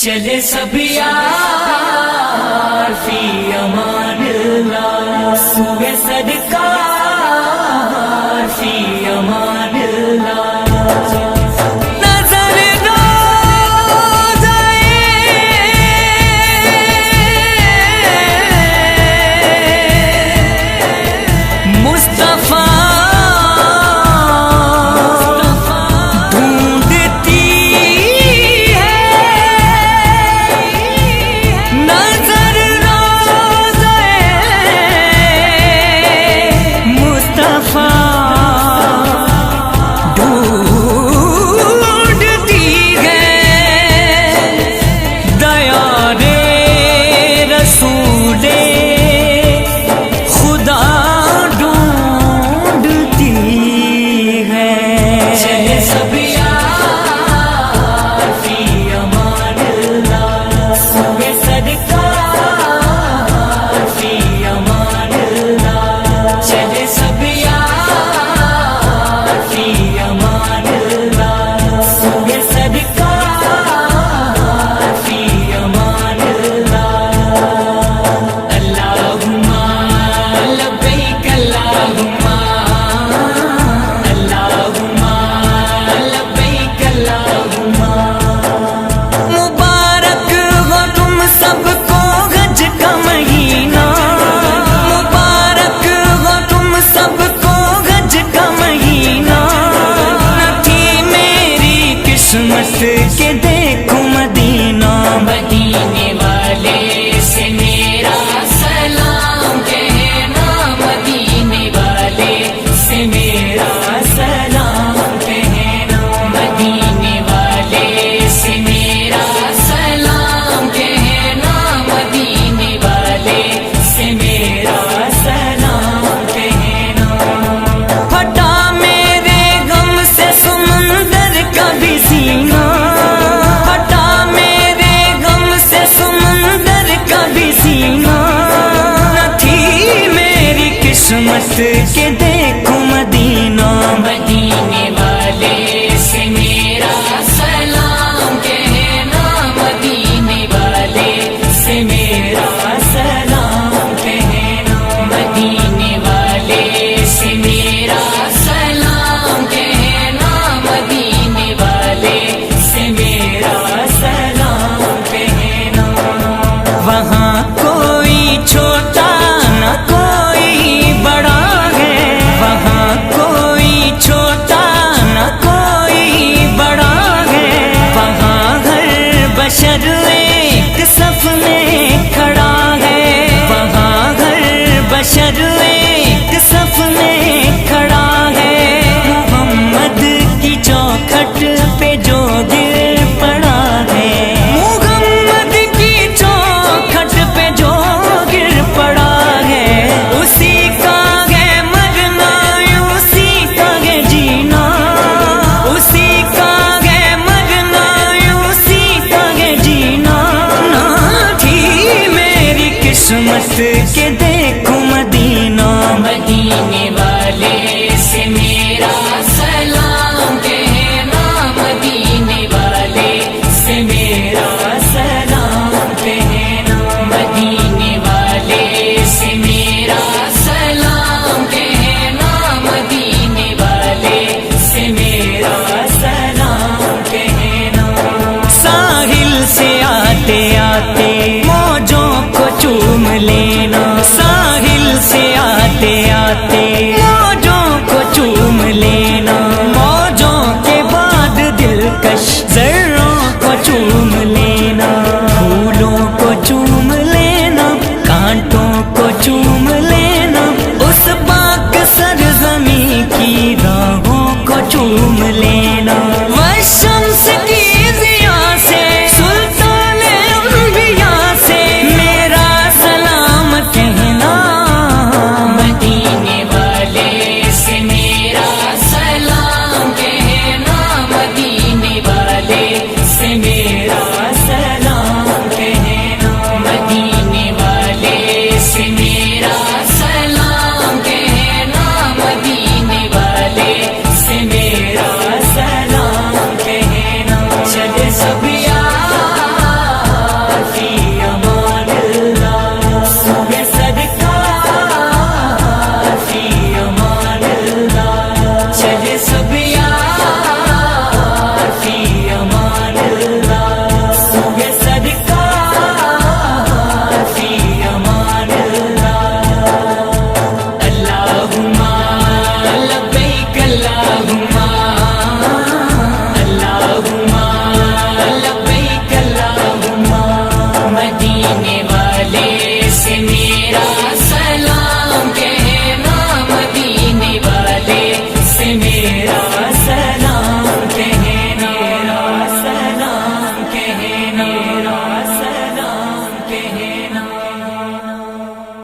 چلے سب یار فی امان اللہ، سوئے صدقار فی امان اللہ۔ کہ دیکھو مدینہ، مدینے والے سے میرا سلام کہنا، مدینے والے سے میرا سلام کہنا، مدینے والے سے میرا سلام کہنا، مدینے والے سے میرا سلام کہنا۔ پھٹا میرے غم سے سمندر کا بھی سینہ، قسمت کے دیکھو مدینہ، مدینے والے سے میرا سلام کہنا، مدینے والے سے میرا سلام کہنا، مدینے والے سے میرا سلام کہنا، مدینے والے سے میرا سلام کہنا۔ وہاں کوئی چھوٹا نہ کوئی بڑا ہے، وہاں کوئی چھوٹا نہ کوئی بڑا ہے، وہاں ہر بشر ایک صف میں کھڑا ہے، وہاں ہر بشر ایک صف میں کھڑا ہے۔ محمد کی چوکھٹ پہ جو گر پڑا ہے، محمد کی چوکھٹ پہ جو گر پڑا ہے، اسی قسمت کے